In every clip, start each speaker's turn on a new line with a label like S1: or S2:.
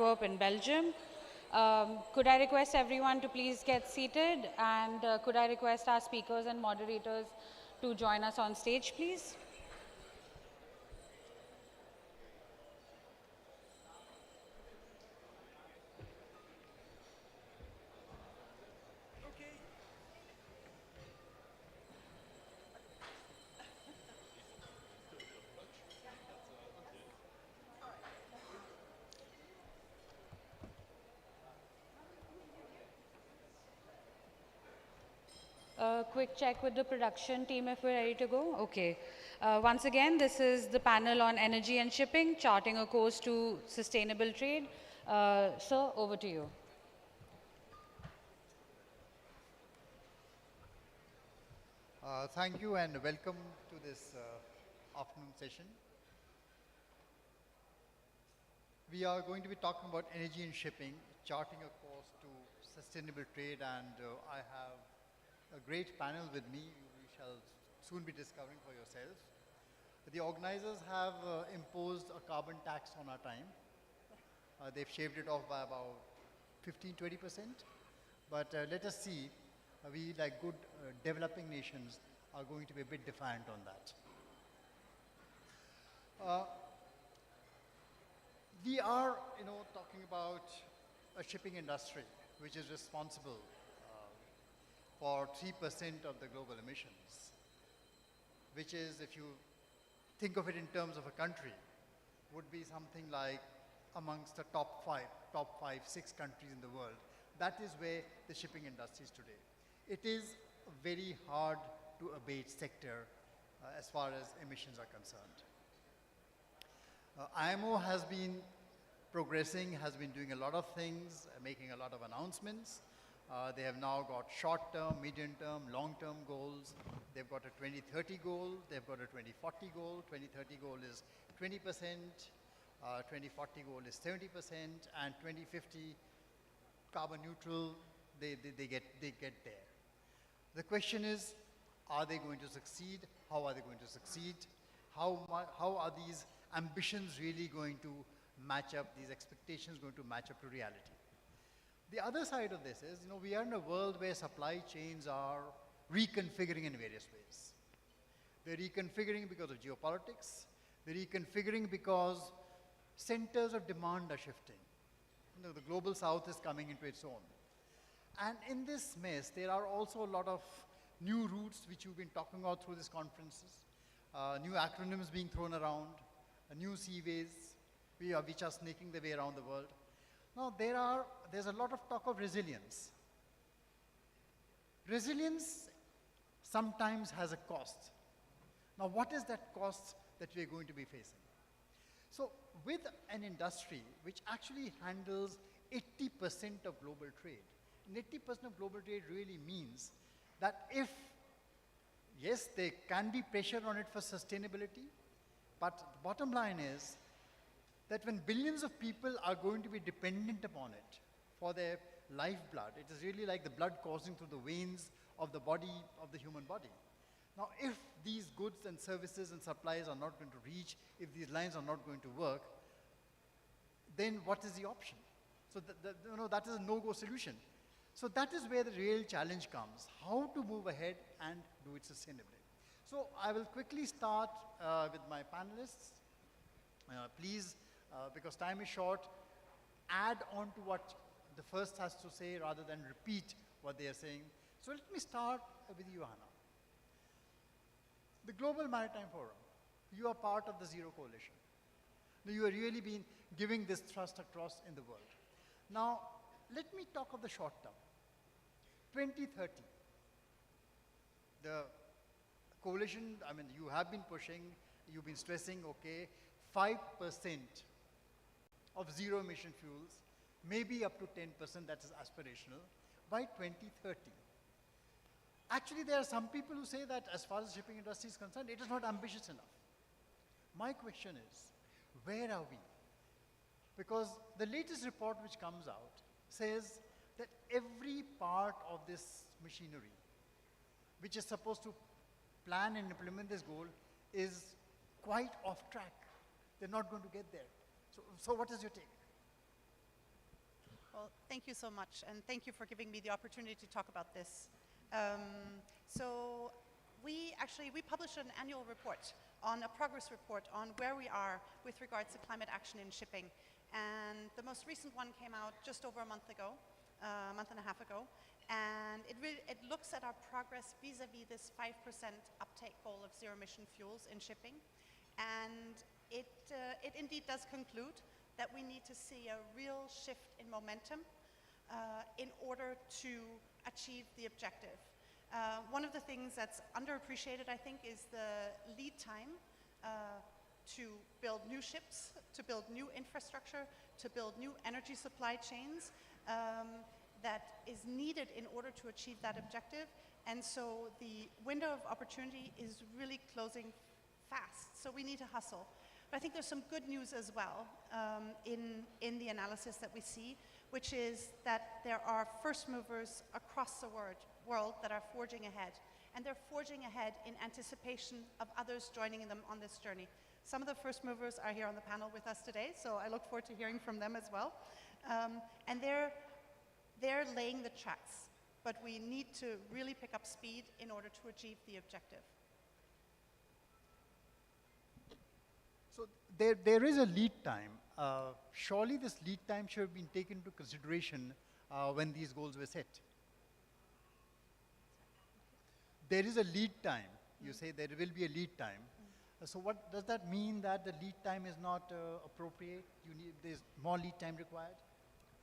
S1: Antwerp in Belgium. Could I request everyone to please get seated, and could I request our speakers and moderators to join us on stage, please? Quick check with the production team if we're ready to go. Okay. Once again, this is the panel on energy and shipping, charting a course to sustainable trade. Sir, over to you.
S2: Thank you and welcome to this afternoon session. We are going to be talking about energy and shipping, charting a course to sustainable trade, and I have a great panel with me. You shall soon be discovering for yourselves. The organizers have imposed a carbon tax on our time. They've shaved it off by about 15–20%. But let us see, we like good developing nations are going to be a bit defiant on that. We are, talking about a shipping industry which is responsible for 3% of the global emissions, which is, if you think of it in terms of a country, would be something like amongst the top five, 6 countries in the world. That is where the shipping industry is today. It is a very hard to abate sector as far as emissions are concerned. IMO has been progressing, has been doing a lot of things, making a lot of announcements. They have now got short-term, medium-term, long-term goals. They've got a 2030 goal, they've got a 2040 goal. 2030 goal is 20%, 2040 goal is 70%, and 2050 carbon neutral, they get there. The question is, are they going to succeed? How are they going to succeed? How are these ambitions really going to match up, these expectations going to match up to reality? The other side of this is, we are in a world where supply chains are reconfiguring in various ways. They're reconfiguring because of geopolitics. They're reconfiguring because centers of demand are shifting. The global south is coming into its own. And in this mess, there are also a lot of new routes which you've been talking about through these conferences, new acronyms being thrown around, new seaways which are snaking their way around the world. Now, there's a lot of talk of resilience. Resilience sometimes has a cost. Now, what is that cost that we're going to be facing? So, with an industry which actually handles 80% of global trade, and 80% of global trade really means that yes, there can be pressure on it for sustainability, but the bottom line is that when billions of people are going to be dependent upon it for their lifeblood, it is really like the blood coursing through the veins of the body, of the human body. Now, if these goods and services and supplies are not going to reach, if these lines are not going to work, then what is the option? So that is a no-go solution. So that is where the real challenge comes, how to move ahead and do it sustainably. So I will quickly start with my panelists. Please, because time is short, add on to what the first has to say rather than repeat what they are saying. So let me start with you, Hannah. The Global Maritime Forum, you are part of the Zero Coalition. Now, you have really been giving this thrust across in the world. Now, let me talk of the short term. 2030. The coalition, you have been pushing, you've been stressing, okay, 5% of zero emission fuels, maybe up to 10%, that is aspirational, by 2030. Actually, there are some people who say that as far as the shipping industry is concerned, it is not ambitious enough. My question is, where are we? Because the latest report which comes out says that every part of this machinery, which is supposed to plan and implement this goal, is quite off track. They're not going to get there. So what is your take?
S3: thank you so much, and thank you for giving me the opportunity to talk about this. So we publish an annual report, a progress report on where we are with regards to climate action in shipping. And the most recent one came out just over a month ago, a month and a half ago. And it looks at our progress vis-a-vis this 5% uptake goal of zero-emission fuels in shipping. And it indeed does conclude that we need to see a real shift in momentum in order to achieve the objective. One of the things that's underappreciated, I think, is the lead time to build new ships, to build new infrastructure, to build new energy supply chains that is needed in order to achieve that objective. And so the window of opportunity is really closing fast, so we need to hustle. But I think there's some good news as well in the analysis that we see, which is that there are first movers across the world that are forging ahead. And they're forging ahead in anticipation of others joining them on this journey. Some of the first movers are here on the panel with us today, so I look forward to hearing from them as well. And they're laying the tracks, but we need to really pick up speed in order to achieve the objective.
S2: So there is a lead time. Surely this lead time should have been taken into consideration when these goals were set. There is a lead time. You say there will be a lead time. So what does that mean, that the lead time is not appropriate? There's more lead time required?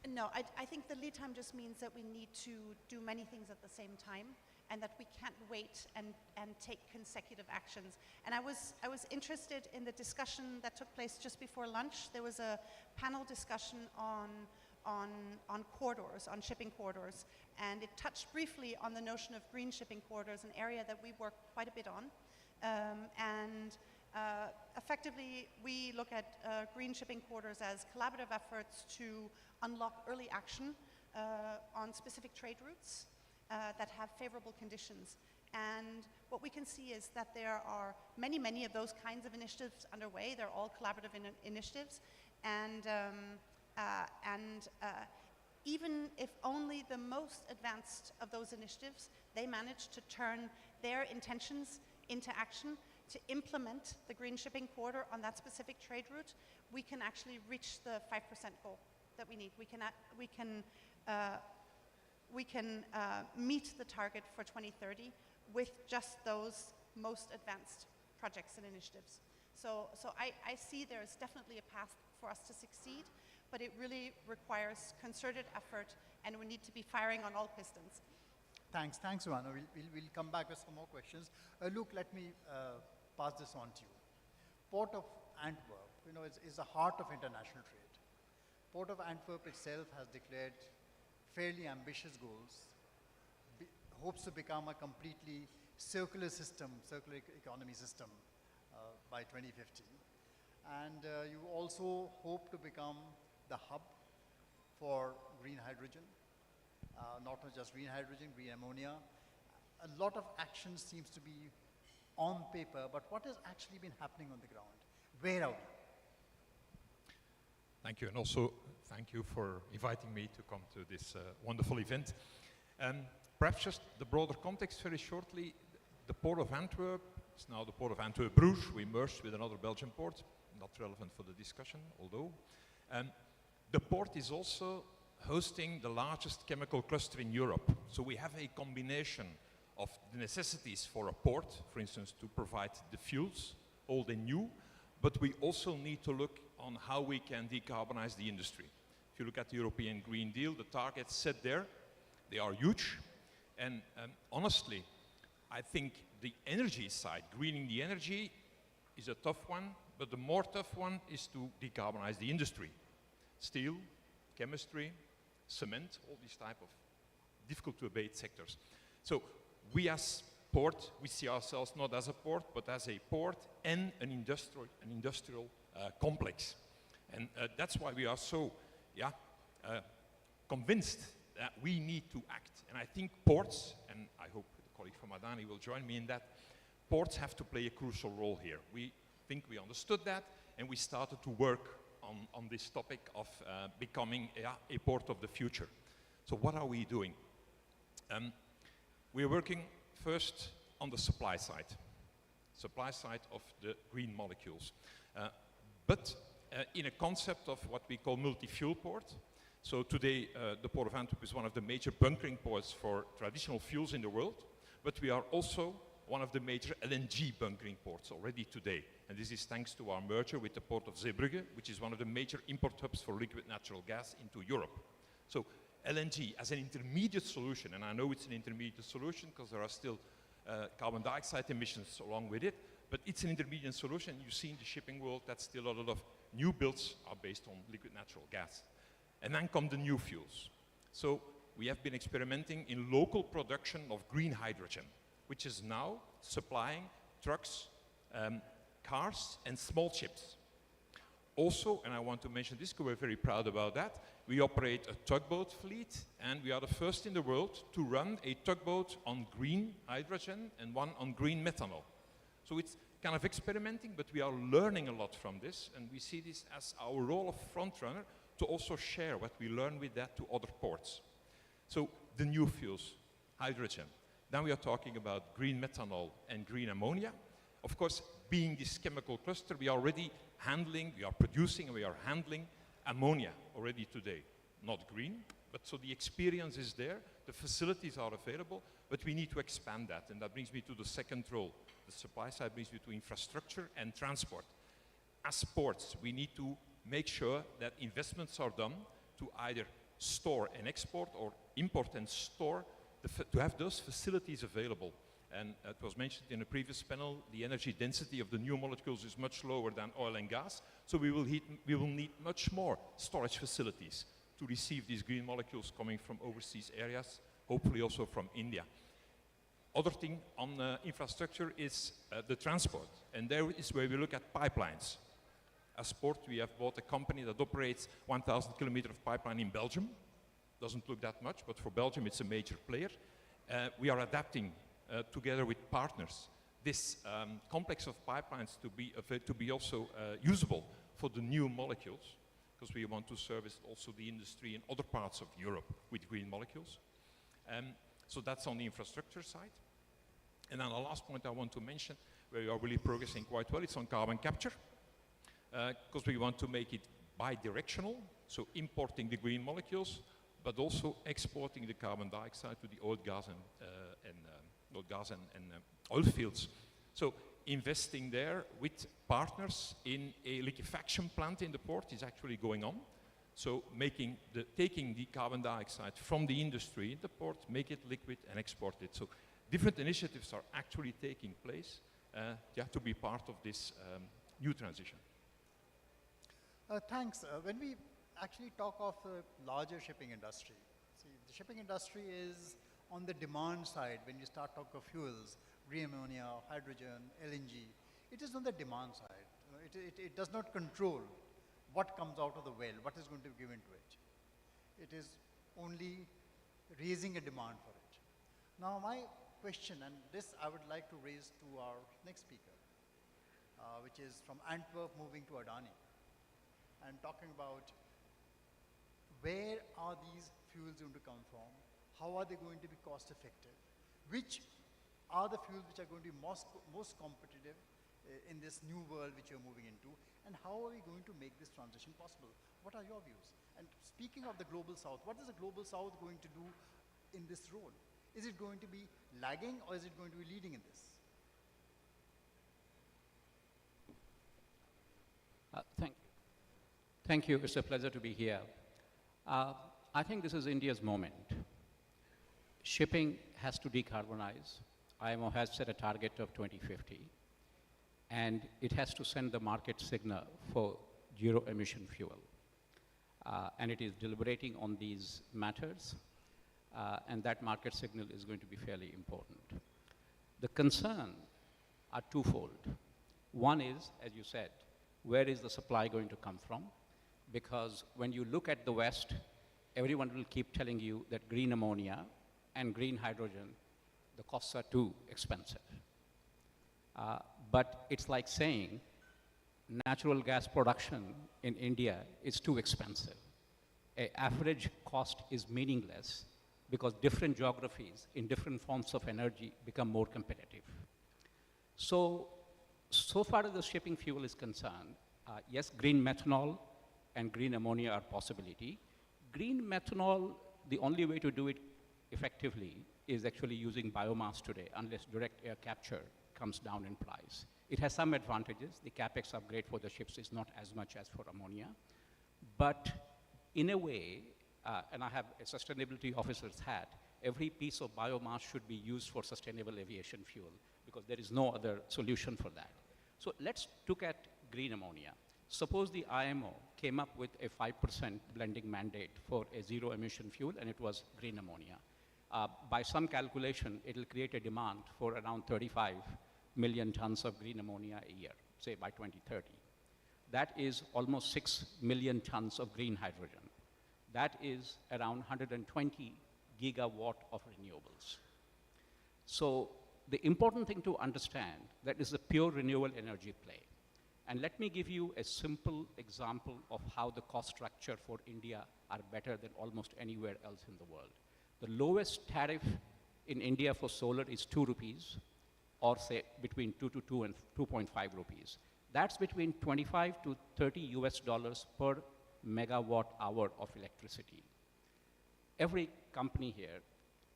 S3: No, I think the lead time just means that we need to do many things at the same time, and that we can't wait and take consecutive actions. And I was interested in the discussion that took place just before lunch. There was a panel discussion on corridors, on shipping corridors, and it touched briefly on the notion of green shipping corridors, an area that we work quite a bit on. Effectively, we look at green shipping corridors as collaborative efforts to unlock early action on specific trade routes that have favorable conditions. And what we can see is that there are many, many of those kinds of initiatives underway. They're all collaborative initiatives. And even if only the most advanced of those initiatives, they manage to turn their intentions into action, to implement the green shipping corridor on that specific trade route, we can actually reach the 5% goal that we need. We can meet the target for 2030 with just those most advanced projects and initiatives. So I see there's definitely a path for us to succeed, but it really requires concerted effort, and we need to be firing on all pistons.
S2: Thanks, Joanna. We'll come back with some more questions. Luke, let me pass this on to you. Port of Antwerp, is the heart of international trade. Port of Antwerp itself has declared fairly ambitious goals, hopes to become a completely circular economy system by 2050. And you also hope to become the hub for green hydrogen, not just green hydrogen, green ammonia. A lot of action seems to be on paper, but what has actually been happening on the ground? Where are we?
S4: Thank you, and also thank you for inviting me to come to this wonderful event. Perhaps just the broader context very shortly. The Port of Antwerp, it's now the Port of Antwerp-Bruges. We merged with another Belgian port, not relevant for the discussion, although. The port is also hosting the largest chemical cluster in Europe. So we have a combination of the necessities for a port, for instance, to provide the fuels, old and new, but we also need to look on how we can decarbonize the industry. If you look at the European Green Deal, the targets set there, they are huge. And honestly, I think the energy side, greening the energy, is a tough one, but the more tough one is to decarbonize the industry. Steel, chemistry, cement, all these type of difficult to abate sectors. So we as port, we see ourselves not as a port, but as a port and an industrial complex. And that's why we are so convinced that we need to act. And I think ports, and I hope the colleague from Adani will join me in that, ports have to play a crucial role here. We think we understood that, and we started to work on this topic of becoming a port of the future. So what are we doing? We are working first on the supply side of the green molecules. But in a concept of what we call multi-fuel port. So today, the Port of Antwerp is one of the major bunkering ports for traditional fuels in the world, but we are also one of the major LNG bunkering ports already today. And this is thanks to our merger with the Port of Zeebrugge, which is one of the major import hubs for liquid natural gas into Europe. So LNG as an intermediate solution, and I know it's an intermediate solution because there are still carbon dioxide emissions along with it, but it's an intermediate solution. You see in the shipping world that still a lot of new builds are based on liquid natural gas. And then come the new fuels. So we have been experimenting in local production of green hydrogen, which is now supplying trucks, cars, and small ships. Also, and I want to mention this because we're very proud about that, we operate a tugboat fleet, and we are the first in the world to run a tugboat on green hydrogen and one on green methanol. So it's kind of experimenting, but we are learning a lot from this, and we see this as our role of front runner to also share what we learn with that to other ports. So the new fuels, hydrogen. Then we are talking about green methanol and green ammonia. Of course, being this chemical cluster, we are producing and we are handling ammonia already today. Not green, but so the experience is there, the facilities are available, but we need to expand that. And that brings me to the second role. The supply side brings me to infrastructure and transport. As ports, we need to make sure that investments are done to either store and export or import and store, to have those facilities available. And it was mentioned in a previous panel, the energy density of the new molecules is much lower than oil and gas, so we will need much more storage facilities to receive these green molecules coming from overseas areas, hopefully also from India. Other thing on infrastructure is the transport, and there is where we look at pipelines. As Port, we have bought a company that operates 1,000 kilometers of pipeline in Belgium. Doesn't look that much, but for Belgium it's a major player. We are adapting together with partners this complex of pipelines to be also usable for the new molecules, because we want to service also the industry in other parts of Europe with green molecules. So that's on the infrastructure side. And then the last point I want to mention, where we are really progressing quite well, it's on carbon capture. Because we want to make it bi-directional, so importing the green molecules, but also exporting the carbon dioxide to the oil, gas, and oil fields. So investing there with partners in a liquefaction plant in the port is actually going on. So taking the carbon dioxide from the industry in the port, make it liquid and export it. So different initiatives are actually taking place to be part of this new transition.
S2: Thanks. When we actually talk of the larger shipping industry, see, the shipping industry is on the demand side. When you start talking of fuels, green ammonia, hydrogen, LNG, it is on the demand side. It does not control what comes out of the well, what is going to be given to it. It is only raising a demand for it. Now my question, and this I would like to raise to our next speaker, which is from Antwerp moving to Adani, and talking about where are these fuels going to come from, how are they going to be cost effective, which are the fuels which are going to be most competitive in this new world which you're moving into, and how are we going to make this transition possible? What are your views? And speaking of the Global South, what is the Global South going to do in this role? Is it going to be lagging or is it going to be leading in this?
S5: Thank you. It's a pleasure to be here. I think this is India's moment. Shipping has to decarbonize. IMO has set a target of 2050, and it has to send the market signal for zero emission fuel. And it is deliberating on these matters, and that market signal is going to be fairly important. The concern are twofold. One is, as you said, where is the supply going to come from? Because when you look at the West, everyone will keep telling you that green ammonia and green hydrogen, the costs are too expensive. But it's like saying natural gas production in India is too expensive. An average cost is meaningless because different geographies in different forms of energy become more competitive. So far as the shipping fuel is concerned, yes, green methanol and green ammonia are possibility. Green methanol, the only way to do it effectively is actually using biomass today, unless direct air capture comes down in price. It has some advantages. The capex upgrade for the ships is not as much as for ammonia. But in a way, and I have a sustainability officer's hat, every piece of biomass should be used for sustainable aviation fuel because there is no other solution for that. So let's look at green ammonia. Suppose the IMO came up with a 5% blending mandate for a zero emission fuel and it was green ammonia. By some calculation, it'll create a demand for around 35 million tons of green ammonia a year, say by 2030. That is almost 6 million tons of green hydrogen. That is around 120 gigawatt of renewables. So the important thing to understand that is a pure renewable energy play. And let me give you a simple example of how the cost structure for India are better than almost anywhere else in the world. The lowest tariff in India for solar is 2 rupees, or say between 2 to 2 and 2.5 rupees. That's between 25 to 30 US dollars per megawatt hour of electricity. Every company here,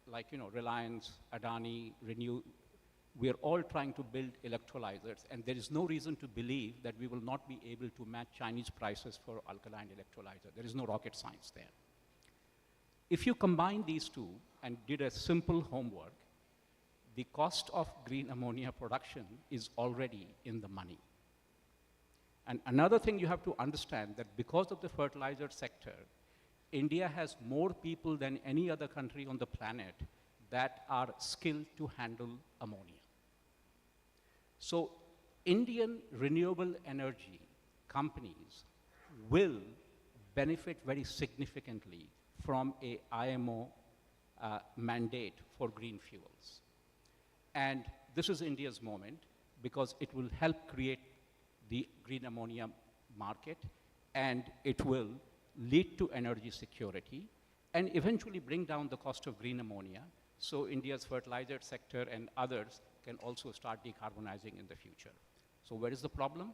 S5: like Reliance, Adani, Renew, we are all trying to build electrolyzers, and there is no reason to believe that we will not be able to match Chinese prices for alkaline electrolyzer. There is no rocket science there. If you combine these two and did a simple homework, the cost of green ammonia production is already in the money. And another thing you have to understand that because of the fertilizer sector, India has more people than any other country on the planet that are skilled to handle ammonia. So Indian renewable energy companies will benefit very significantly from a IMO mandate for green fuels. And this is India's moment because it will help create the green ammonia market, and it will lead to energy security and eventually bring down the cost of green ammonia so India's fertilizer sector and others can also start decarbonizing in the future. So where is the problem?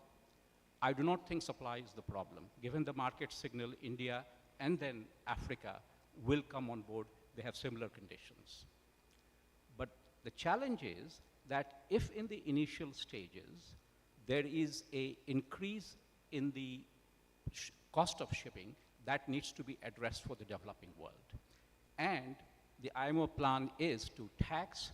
S5: I do not think supply is the problem. Given the market signal, India and then Africa will come on board. They have similar conditions. But the challenge is that if in the initial stages there is an increase in the cost of shipping, that needs to be addressed for the developing world. And the IMO plan is to tax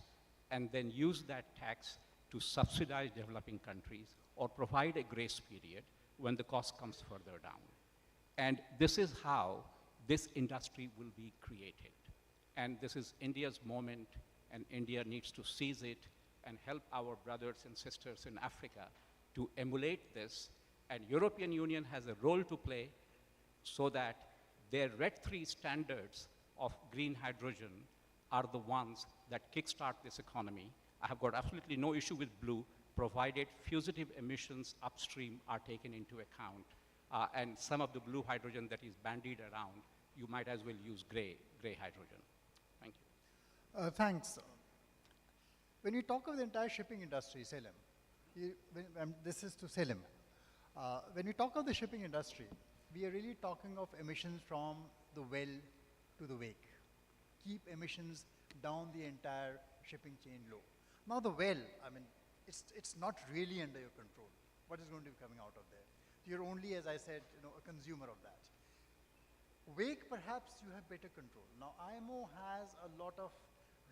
S5: and then use that tax to subsidize developing countries or provide a grace period when the cost comes further down. And this is how this industry will be created. And this is India's moment, and India needs to seize it and help our brothers and sisters in Africa to emulate this. And European Union has a role to play so that their RED III standards of green hydrogen are the ones that kickstart this economy. I have got absolutely no issue with blue, provided fugitive emissions upstream are taken into account. And some of the blue hydrogen that is bandied around, you might as well use gray hydrogen. Thank you.
S2: Thanks. When you talk of the entire shipping industry, Selim, this is to Selim. When you talk of the shipping industry, we are really talking of emissions from the well to the wake. Keep emissions down the entire shipping chain low. Now the well, I mean, it's not really under your control. What is going to be coming out of there? You're only, as I said, a consumer of that. Wake, perhaps you have better control. Now IMO has a lot of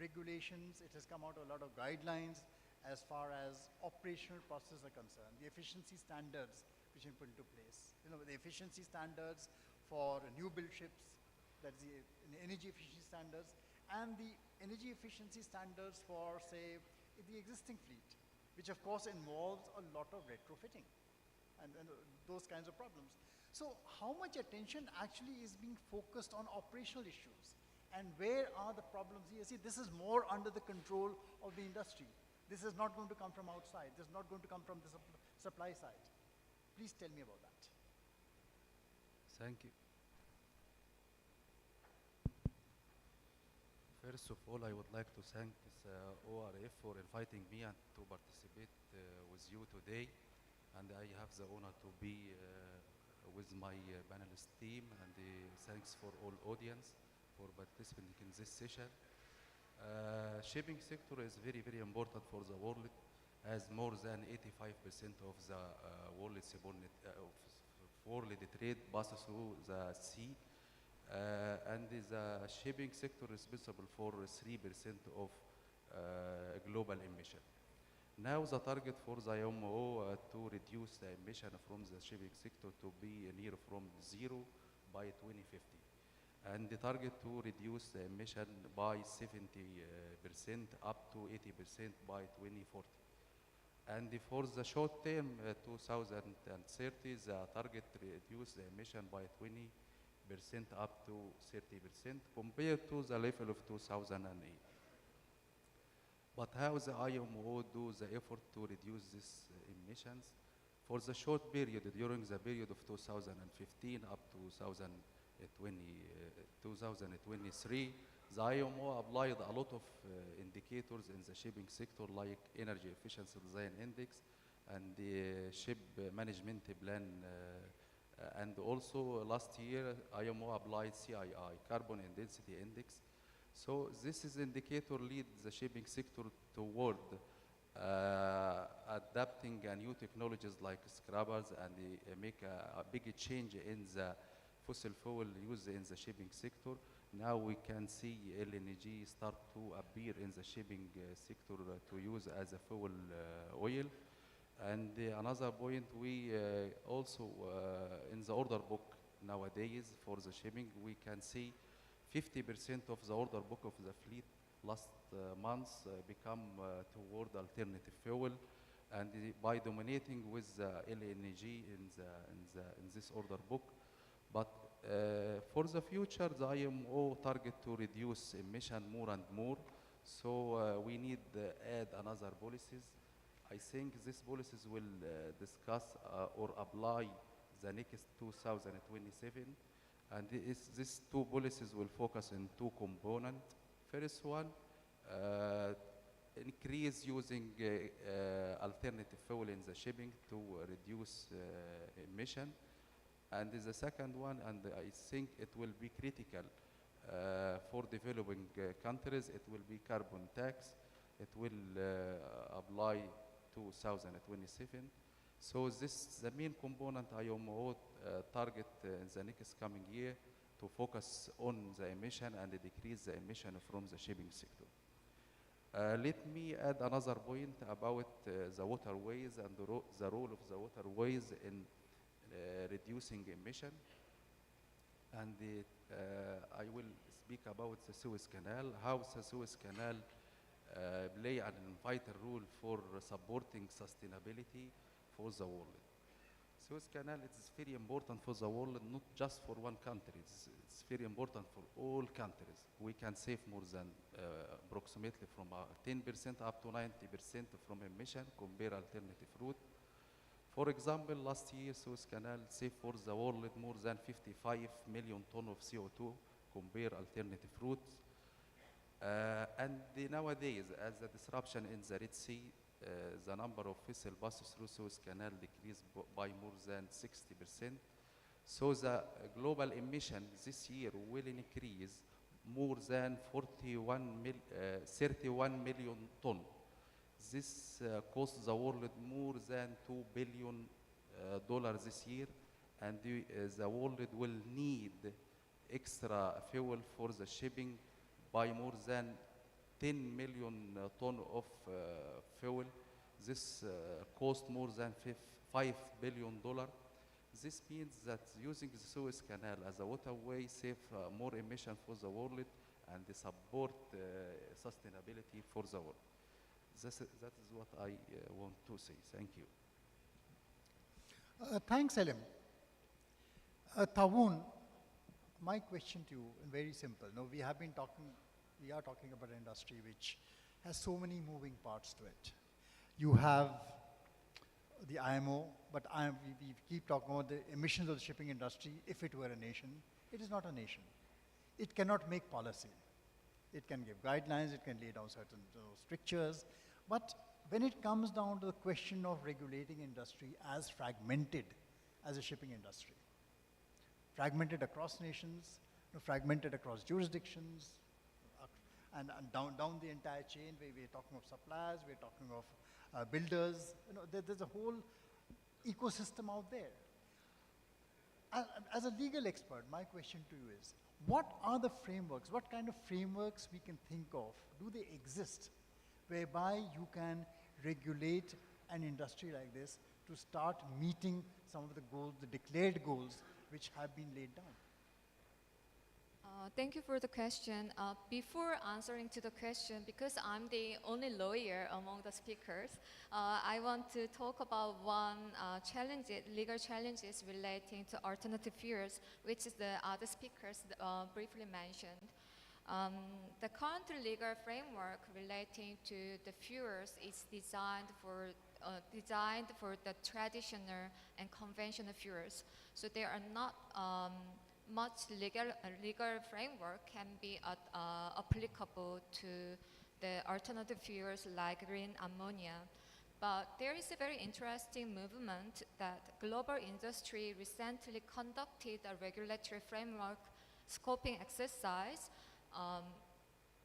S2: regulations. It has come out a lot of guidelines as far as operational processes are concerned. The efficiency standards which have put into place. The efficiency standards for new build ships, that's the energy efficiency standards, and the energy efficiency standards for, say, the existing fleet, which of course involves a lot of retrofitting and those kinds of problems. So how much attention actually is being focused on operational issues, and where are the problems here? See, this is more under the control of the industry. This is not going to come from outside. This is not going to come from the supply side. Please tell me about that.
S6: Thank you. First of all, I would like to thank the ORF for inviting me and to participate with you today. And I have the honor to be with my panelist team, and thanks for all audience for participating in this session. Shipping sector is very, very important for the world, as more than 85% of the world trade passes through the sea. And the shipping sector is responsible for 3% of global emission. Now the target for the IMO to reduce the emission from the shipping sector to be near from zero by 2050. And the target to reduce the emission by 70% up to 80% by 2040. And for the short term, 2030, the target to reduce the emission by 20% up to 30% compared to the level of 2008. But how the IMO do the effort to reduce these emissions? For the short period, during the period of 2015 up to 2023, the IMO applied a lot of indicators in the shipping sector, like Energy Efficiency Design Index and the Ship Management Plan. And also last year, IMO applied CII, Carbon Intensity Index. So this is indicator lead the shipping sector toward adapting new technologies like scrubbers and make a big change in the fossil fuel use in the shipping sector. Now we can see LNG start to appear in the shipping sector to use as a fuel oil. And another point, we also in the order book nowadays for the shipping, we can see 50% of the order book of the fleet last months become toward alternative fuel, and by dominating with the LNG in this order book. But for the future, the IMO target to reduce emission more and more, so we need add another policies. I think these policies will discuss or apply the next 2027. And these two policies will focus on two components. First one, increase using alternative fuel in the shipping to reduce emission. And the second one, and I think it will be critical for developing countries, it will be carbon tax. It will apply 2027. So this is the main component IMO target in the next coming year to focus on the emission and decrease the emission from the shipping sector. Let me add another point about the waterways and the role of the waterways in reducing emission. And I will speak about the Suez Canal, how the Suez Canal play an vital role for supporting sustainability for the world. Suez Canal is very important for the world, not just for one country. It's very important for all countries. We can save more than approximately from 10% up to 90% from emission compared alternative route. For example, last year Suez Canal saved for the world more than 55 million tons of CO2 compared alternative routes. And nowadays, as the disruption in the Red Sea, the number of vessels passes through Suez Canal decreased by more than 60%. So the global emission this year will increase more than 31 million tons. This costs the world more than $2 billion this year, and the world will need extra fuel for the shipping by more than 10 million tons of fuel. This cost more than $5 billion. This means that using the Suez Canal as a waterway save more emission for the world and support sustainability for the world. That is what I want to say. Thank you.
S2: Thanks, Selim. Tawoon, my question to you is very simple. Now, we are talking about an industry which has so many moving parts to it. You have the IMO, but we keep talking about the emissions of the shipping industry. If it were a nation, it is not a nation. It cannot make policy. It can give guidelines, it can lay down certain strictures, but when it comes down to the question of regulating industry as fragmented as a shipping industry, fragmented across nations, fragmented across jurisdictions, and down the entire chain, we're talking of suppliers, we're talking of builders, there's a whole ecosystem out there. As a legal expert, my question to you is, what are the frameworks, what kind of frameworks we can think of, do they exist, whereby you can regulate an industry like this to start meeting some of the goals, the declared goals, which have been laid down?
S7: Thank you for the question. Before answering to the question, because I'm the only lawyer among the speakers, I want to talk about one legal challenges relating to alternative fuels, which the other speakers briefly mentioned. The current legal framework relating to the fuels is designed for the traditional and conventional fuels. So there are not much legal framework can be applicable to the alternative fuels like green ammonia. But there is a very interesting movement that global industry recently conducted a regulatory framework scoping exercise,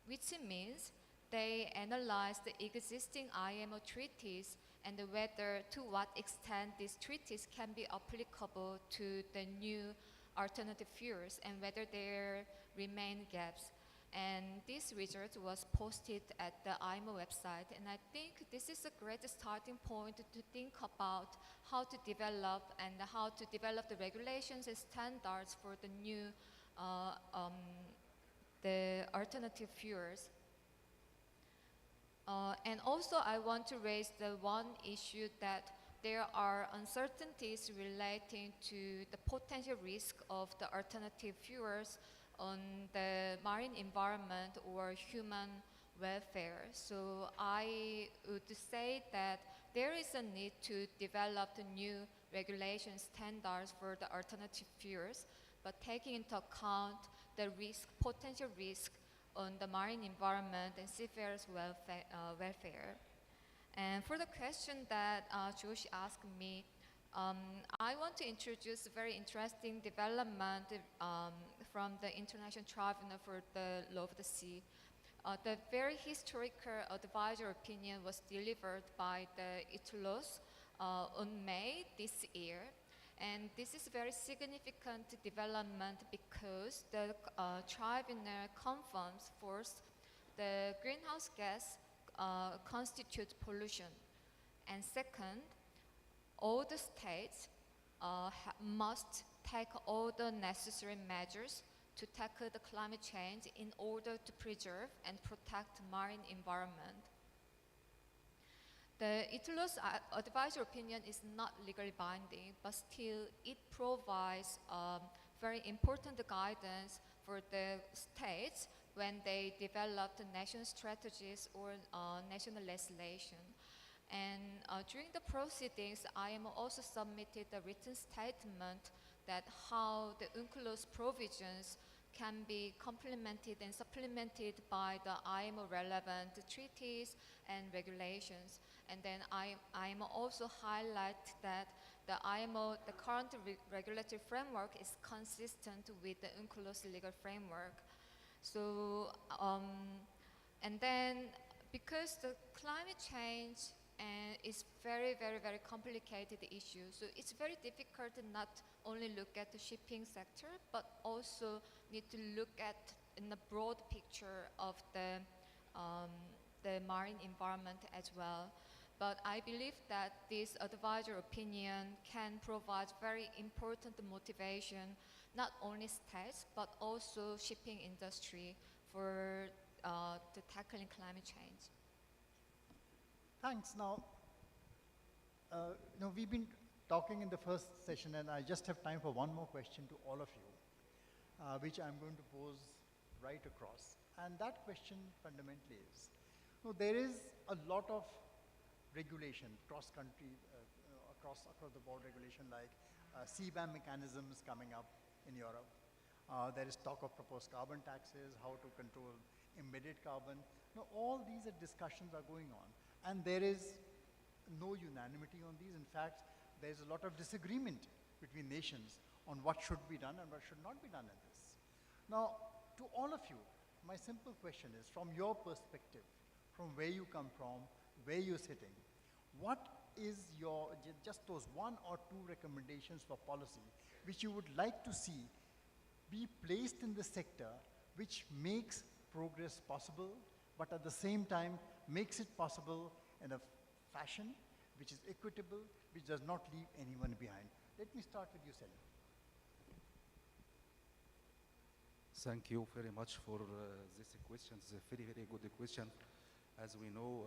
S7: which means they analyzed the existing IMO treaties and whether to what extent these treaties can be applicable to the new alternative fuels and whether there remain gaps. And this result was posted at the IMO website, and I think this is a great starting point to think about how to develop the regulations and standards for the new the alternative fuels. And also I want to raise the one issue that there are uncertainties relating to the potential risk of the alternative fuels on the marine environment or human welfare. So I would say that there is a need to develop the new regulation standards for the alternative fuels, but taking into account the potential risk on the marine environment and seafarers' welfare. And for the question that Josh asked me, I want to introduce a very interesting development from the International Tribunal for the Law of the Sea. The very historical advisory opinion was delivered by the IIEnergy on May this year. And this is a very significant development because the tribunal confirms first the greenhouse gas constitute pollution. And second, all the states must take all the necessary measures to tackle the climate change in order to preserve and protect marine environment. The IIEnergy advisory opinion is not legally binding, but still it provides very important guidance for the states when they develop the national strategies or national legislation. And during the proceedings, IMO also submitted a written statement that how the UNCLOS provisions can be complemented and supplemented by the IMO relevant treaties and regulations. And then IMO also highlight that the current regulatory framework is consistent with the UNCLOS legal framework. So, and then because the climate change is very, very, very complicated issue, so it's very difficult to not only look at the shipping sector, but also need to look at in the broad picture of the marine environment as well. But I believe that this advisory opinion can provide very important motivation, not only states, but also shipping industry for the tackling climate change.
S2: Thanks. Now, we've been talking in the first session, and I just have time for one more question to all of you, which I'm going to pose right across. And that question fundamentally is, there is a lot of regulation across the board regulation like CBAM mechanisms coming up in Europe. There is talk of proposed carbon taxes, how to control embedded carbon. Now, all these discussions are going on, and there is no unanimity on these. In fact, there's a lot of disagreement between nations on what should be done and what should not be done in this. Now, to all of you, my simple question is, from your perspective, from where you come from, where you're sitting, what is your, just those 1 or 2 recommendations for policy which you would like to see be placed in the sector, which makes progress possible, but at the same time makes it possible in a fashion which is equitable, which does not leave anyone behind? Let me start with you, Selim.
S6: Thank you very much for this question. It's a very, very good question. As we know,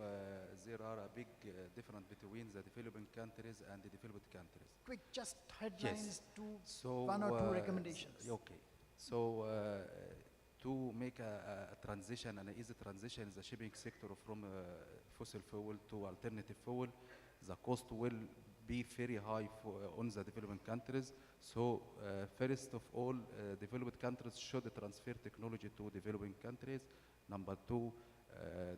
S6: there are a big difference between the developing countries and the developed countries.
S2: Quick, just headlines,
S6: Yes.
S2: 1 or 2 recommendations.
S6: Okay. So to make a transition, an easy transition in the shipping sector from fossil fuel to alternative fuel, the cost will be very high on the developing countries. So first of all, developed countries should transfer technology to developing countries. Number 2,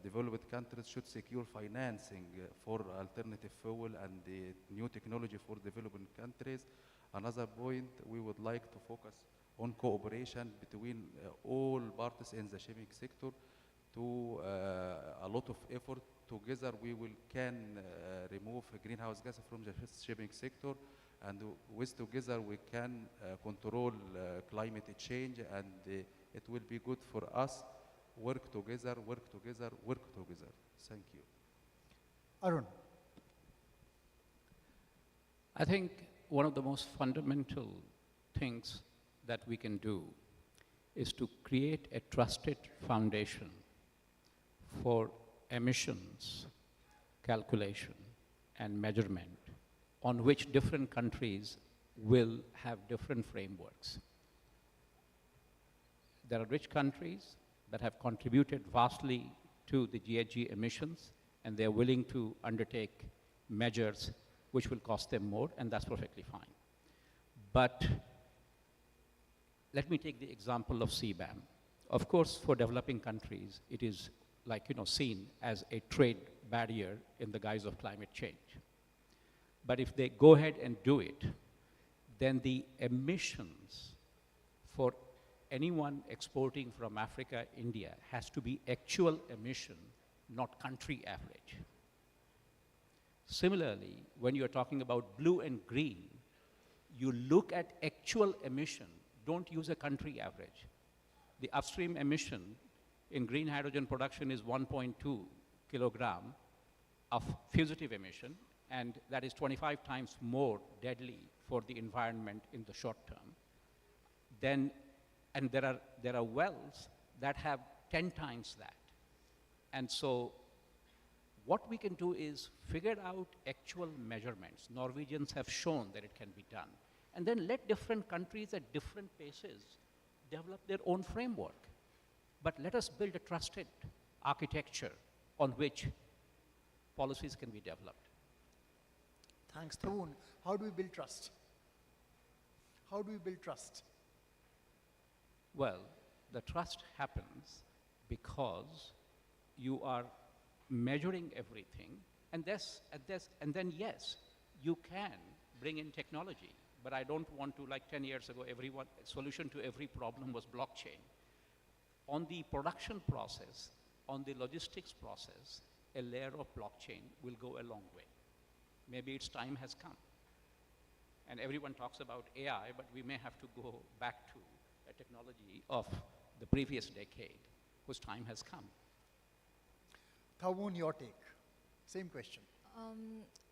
S6: developed countries should secure financing for alternative fuel and the new technology for developing countries. Another point, we would like to focus on cooperation between all parties in the shipping sector to a lot of effort. Together we can remove greenhouse gas from the shipping sector, and with together we can control climate change, and it will be good for us. Work together, work together, work together. Thank you.
S2: Arun.
S5: I think one of the most fundamental things that we can do is to create a trusted foundation for emissions calculation and measurement on which different countries will have different frameworks. There are rich countries that have contributed vastly to the GHG emissions, and they're willing to undertake measures which will cost them more, and that's perfectly fine. But let me take the example of CBAM. Of course, for developing countries, it is seen as a trade barrier in the guise of climate change. But if they go ahead and do it, then the emissions for anyone exporting from Africa, India, has to be actual emission, not country average. Similarly, when you're talking about blue and green, you look at actual emission, don't use a country average. The upstream emission in green hydrogen production is 1.2 kilogram of fugitive emission, and that is 25 times more deadly for the environment in the short term. And there are wells that have 10 times that. And so what we can do is figure out actual measurements. Norwegians have shown that it can be done. And then let different countries at different paces develop their own framework. But let us build a trusted architecture on which policies can be developed.
S2: Thanks, Thawoon. How do we build trust? How do we build trust?
S5: Well, the trust happens because you are measuring everything, and then yes, you can bring in technology. But I don't want to, like 10 years ago, solution to every problem was blockchain. On the production process, on the logistics process, a layer of blockchain will go a long way. Maybe its time has come. And everyone talks about AI, but we may have to go back to a technology of the previous decade whose time has come.
S2: Thawoon, your take. Same question.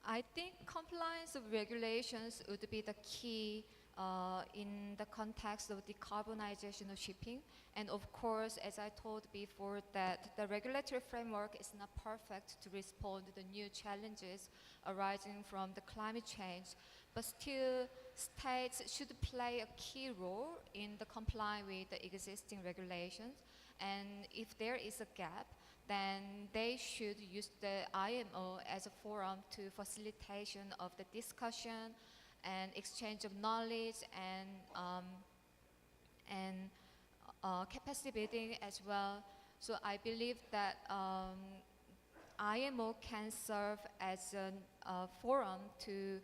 S7: I think compliance of regulations would be the key in the context of decarbonization of shipping. And of course, as I told before, that the regulatory framework is not perfect to respond to the new challenges arising from the climate change. But still, states should play a key role in the complying with the existing regulations. And if there is a gap, then they should use the IMO as a forum to facilitation of the discussion and exchange of knowledge and capacity building as well. So I believe that IMO can serve as a forum to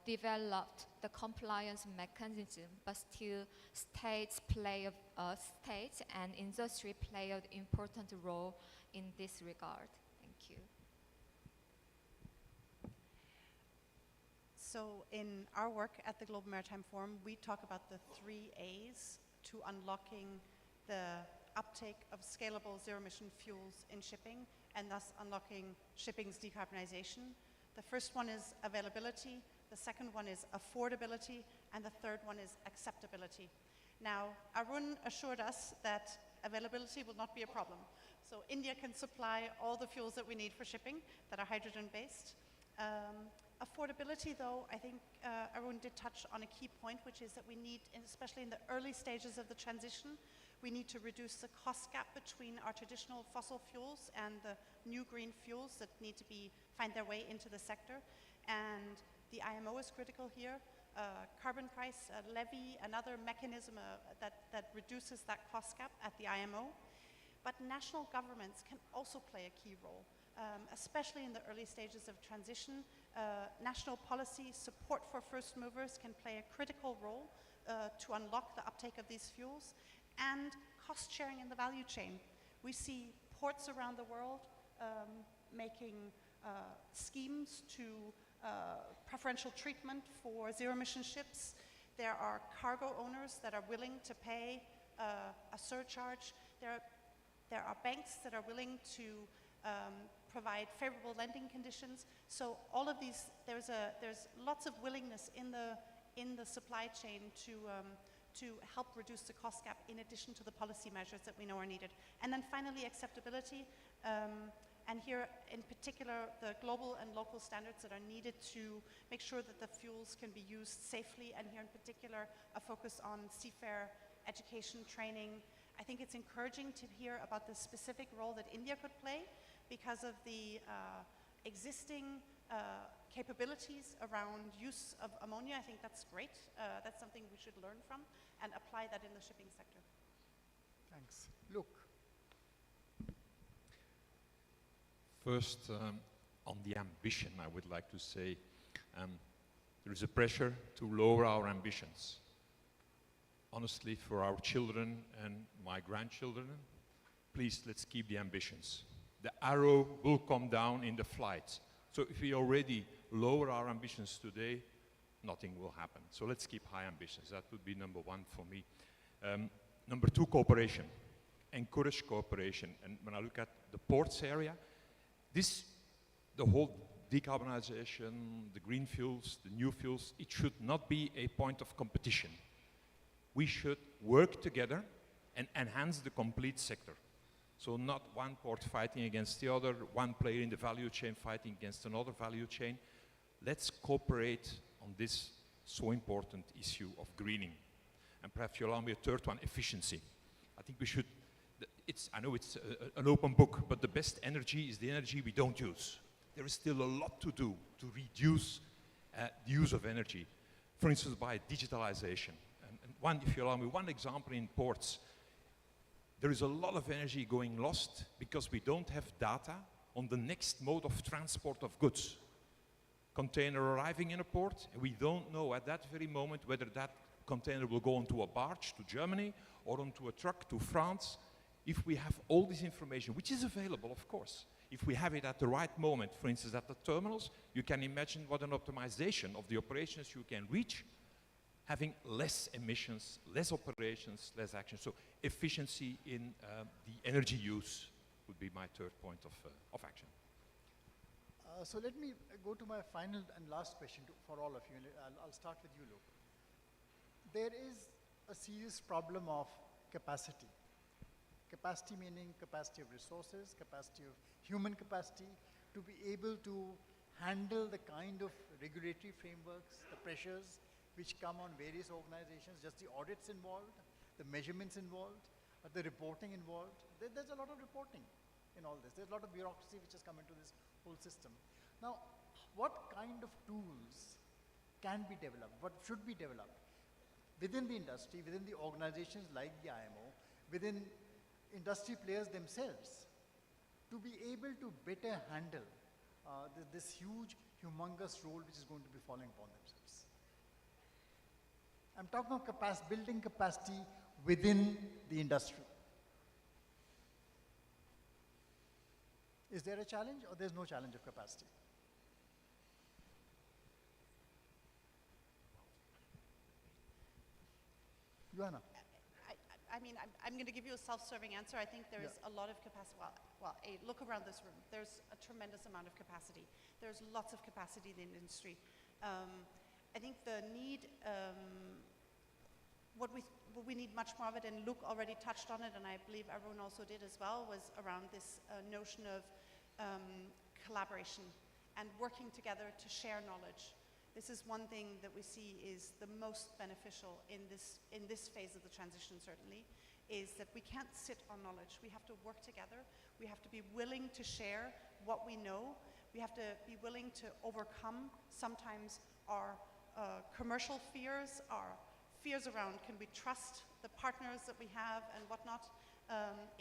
S7: develop the compliance mechanism, but still states and industry play an important role in this regard. Thank you.
S3: So in our work at the Global Maritime Forum, we talk about the 3 A's to unlocking the uptake of scalable zero-emission fuels in shipping, and thus unlocking shipping's decarbonization. The first one is availability, the second one is affordability, and the third one is acceptability. Now, Arun assured us that availability will not be a problem. So India can supply all the fuels that we need for shipping that are hydrogen-based. Affordability, though, I think Arun did touch on a key point, which is that we need, especially in the early stages of the transition, we need to reduce the cost gap between our traditional fossil fuels and the new green fuels that need to find their way into the sector. And the IMO is critical here. Carbon price levy, another mechanism that reduces that cost gap at the IMO. But national governments can also play a key role, especially in the early stages of transition. National policy support for first movers can play a critical role to unlock the uptake of these fuels, and cost sharing in the value chain. We see ports around the world making schemes to preferential treatment for zero-emission ships. There are cargo owners that are willing to pay a surcharge. There are banks that are willing to provide favorable lending conditions. So all of these, there's lots of willingness in the supply chain to help reduce the cost gap in addition to the policy measures that we know are needed. And then finally, acceptability. And here, in particular, the global and local standards that are needed to make sure that the fuels can be used safely, and here in particular, a focus on seafarer education, training. I think it's encouraging to hear about the specific role that India could play because of the existing capabilities around use of ammonia. I think that's great. That's something we should learn from and apply that in the shipping sector.
S2: Thanks. Luke.
S4: First, on the ambition, I would like to say there is a pressure to lower our ambitions. Honestly, for our children and my grandchildren, please, let's keep the ambitions. The arrow will come down in the flight. So if we already lower our ambitions today, nothing will happen. So let's keep high ambitions. That would be number one for me. Number two, cooperation. Encourage cooperation. And when I look at the ports area, the whole decarbonization, the green fuels, the new fuels, it should not be a point of competition. We should work together and enhance the complete sector. So not one port fighting against the other, one player in the value chain fighting against another value chain. Let's cooperate on this so important issue of greening. And perhaps you allow me a third one, efficiency. I think we should, I know it's an open book, but the best energy is the energy we don't use. There is still a lot to do to reduce the use of energy. For instance, by digitalisation. And if you allow me, one example in ports. There is a lot of energy going lost because we don't have data on the next mode of transport of goods. Container arriving in a port, and we don't know at that very moment whether that container will go onto a barge to Germany or onto a truck to France. If we have all this information, which is available, of course, if we have it at the right moment, for instance, at the terminals, you can imagine what an optimization of the operations you can reach, having less emissions, less operations, less action. So efficiency in the energy use would be my third point of action.
S2: So let me go to my final and last question for all of you. I'll start with you, Luke. There is a serious problem of capacity. Capacity meaning capacity of resources, capacity of human capacity to be able to handle the kind of regulatory frameworks, the pressures which come on various organizations, just the audits involved, the measurements involved. But the reporting involved, there's a lot of reporting in all this. There's a lot of bureaucracy which has come into this whole system. Now, what kind of tools can be developed? What should be developed within the industry, within the organizations like the IMO, within industry players themselves, to be able to better handle this huge, humongous role which is going to be falling upon themselves? I'm talking of building capacity within the industry. Is there a challenge, or there's no challenge of capacity? Johanna.
S3: I mean, I'm going to give you a self-serving answer. I think there's a lot of capacity. Well, look around this room. There's a tremendous amount of capacity. There's lots of capacity in the industry. I think the need, what we need much more of it, and Luke already touched on it, and I believe everyone also did as well, was around this notion of collaboration and working together to share knowledge. This is one thing that we see is the most beneficial in this phase of the transition, certainly, is that we can't sit on knowledge. We have to work together. We have to be willing to share what we know. We have to be willing to overcome sometimes our commercial fears, our fears around can we trust the partners that we have and whatnot,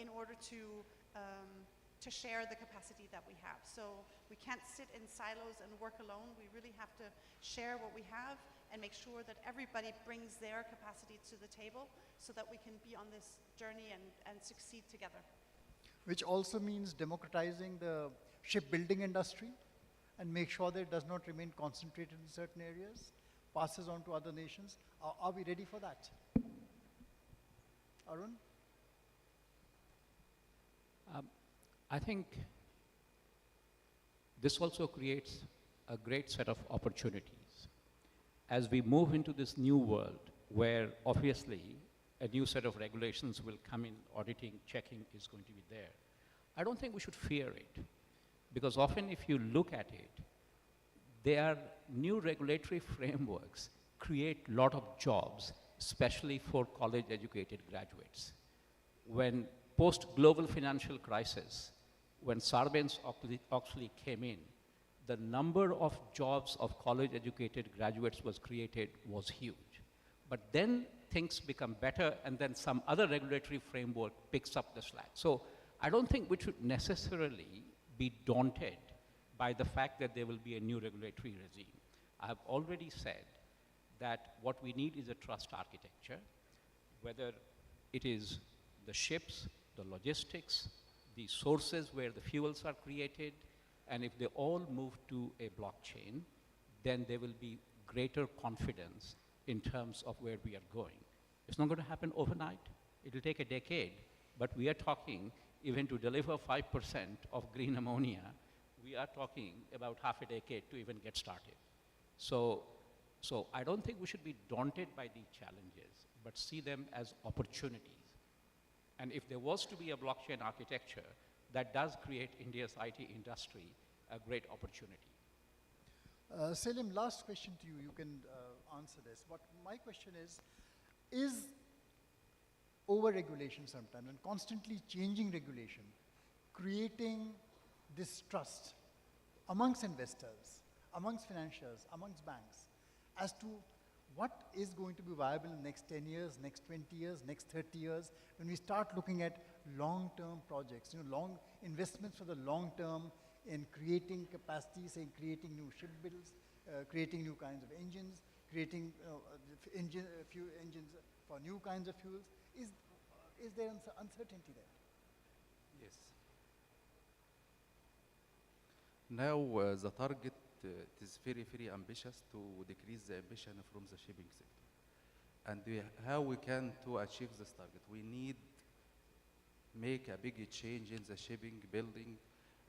S3: in order to share the capacity that we have. So we can't sit in silos and work alone. We really have to share what we have and make sure that everybody brings their capacity to the table so that we can be on this journey and succeed together.
S2: Which also means democratizing the shipbuilding industry and make sure that it does not remain concentrated in certain areas, passes on to other nations. Are we ready for that? Arun?
S5: I think this also creates a great set of opportunities. As we move into this new world, where obviously a new set of regulations will come in, auditing, checking is going to be there, I don't think we should fear it. Because often if you look at it, there are new regulatory frameworks create a lot of jobs, especially for college-educated graduates. When post-global financial crisis, when Sarbanes-Oxley came in, the number of jobs of college-educated graduates was created was huge. But then things become better, and then some other regulatory framework picks up the slack. So I don't think we should necessarily be daunted by the fact that there will be a new regulatory regime. I have already said that what we need is a trust architecture, whether it is the ships, the logistics, the sources where the fuels are created, and if they all move to a blockchain, then there will be greater confidence in terms of where we are going. It's not going to happen overnight. It will take a decade, but we are talking even to deliver 5% of green ammonia, we are talking about half a decade to even get started. So I don't think we should be daunted by these challenges, but see them as opportunities. And if there was to be a blockchain architecture, that does create India's IT industry a great opportunity.
S2: Selim, last question to you. You can answer this. But my question is over-regulation sometimes and constantly changing regulation creating distrust amongst investors, amongst financiers, amongst banks as to what is going to be viable in the next 10 years, next 20 years, next 30 years, when we start looking at long-term projects, long investments for the long term in creating capacity, say creating new ship builds, creating new kinds of engines, creating few engines for new kinds of fuels. Is there uncertainty there?
S6: Yes. Now the target is very, very ambitious to decrease the emission from the shipping sector. And how we can to achieve this target? We need make a big change in the shipping building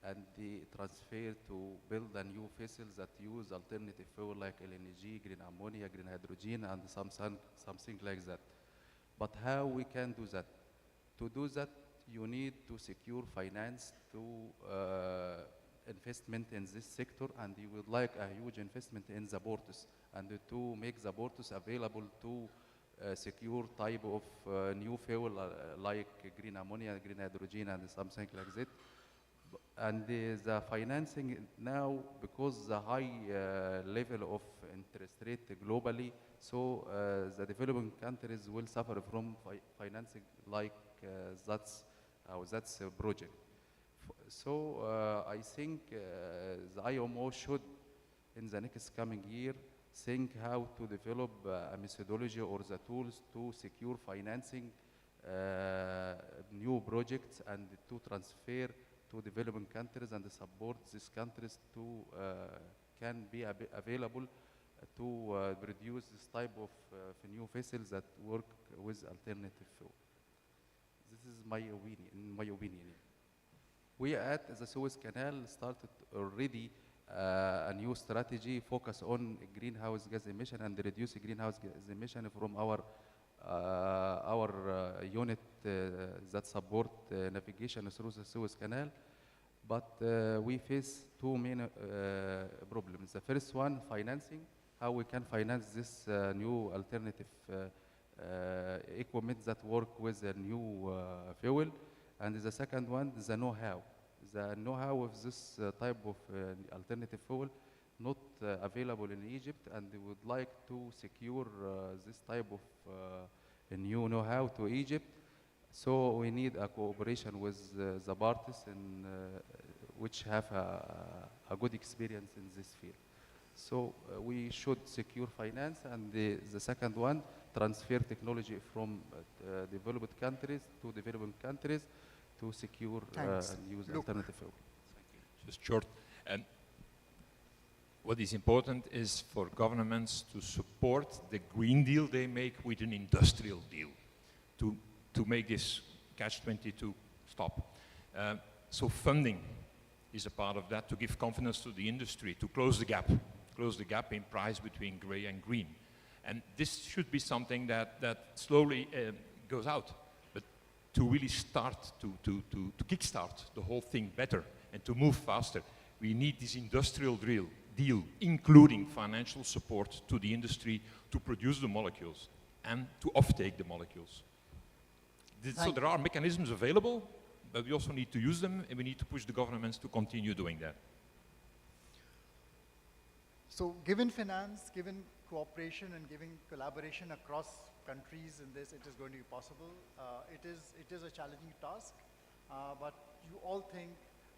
S6: and the transfer to build a new vessels that use alternative fuel like LNG, green ammonia, green hydrogen, and something like that. But how we can do that? To do that, you need to secure finance to investment in this sector, and you would like a huge investment in the ports and to make the ports available to secure type of new fuel like green ammonia, green hydrogen, and something like that. And the financing now, because the high level of interest rate globally, so the developing countries will suffer from financing like that's a project. So I think the IMO should, in the next coming year, think how to develop a methodology or the tools to secure financing new projects and to transfer to developing countries and support these countries to can be available to produce this type of new vessels that work with alternative fuel. This is my opinion. In my opinion, we at the Suez Canal started already a new strategy focus on greenhouse gas emission and reduce greenhouse gas emission from our unit that support navigation through the Suez Canal. But we face two main problems. The first one, financing, how we can finance this new alternative equipment that work with a new fuel. And the second one is the know-how. The know-how of this type of alternative fuel not available in Egypt, and we would like to secure this type of new know-how to Egypt. So we need a cooperation with the parties which have a good experience in this field. So we should secure finance, and the second one, transfer technology from developed countries to developing countries to secure use alternative fuel.
S4: Thank you. Just short. What is important is for governments to support the Green Deal they make with an industrial deal to make this catch-22 stop. So funding is a part of that, to give confidence to the industry, to close the gap in price between gray and green. And this should be something that slowly goes out. But to really start, to kickstart the whole thing better and to move faster, we need this industrial deal, including financial support to the industry to produce the molecules and to offtake the molecules. So there are mechanisms available, but we also need to use them, and we need to push the governments to continue doing that.
S2: So given finance, given cooperation and giving collaboration across countries in this, it is going to be possible. It is a challenging task, but you all think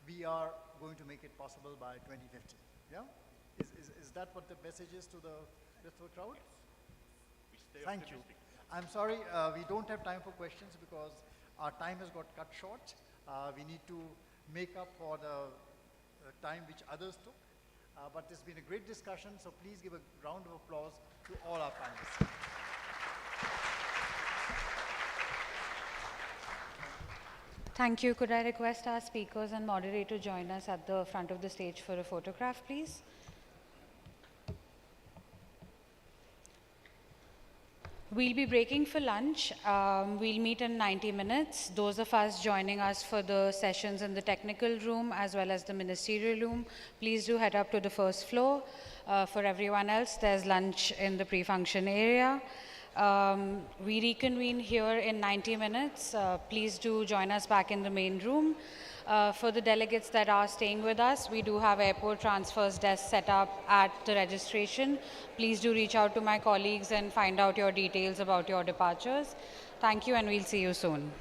S2: we are going to make it possible by 2050, yeah? Is that what the message is to the crowd? Thank you. I'm sorry, we don't have time for questions because our time has got cut short. We need to make up for the time which others took. But it's been a great discussion, so please give a round of applause to all our panelists.
S1: Thank you. Could I request our speakers and moderator join us at the front of the stage for a photograph, please? We'll be breaking for lunch. We'll meet in 90 minutes. Those of us joining us for the sessions in the technical room as well as the ministerial room, please do head up to the first floor. For everyone else, there's lunch in the pre-function area. We reconvene here in 90 minutes. Please do join us back in the main room. For the delegates that are staying with us, we do have airport transfers desk set up at the registration. Please do reach out to my colleagues and find out your details about your departures. Thank you, and we'll see you soon.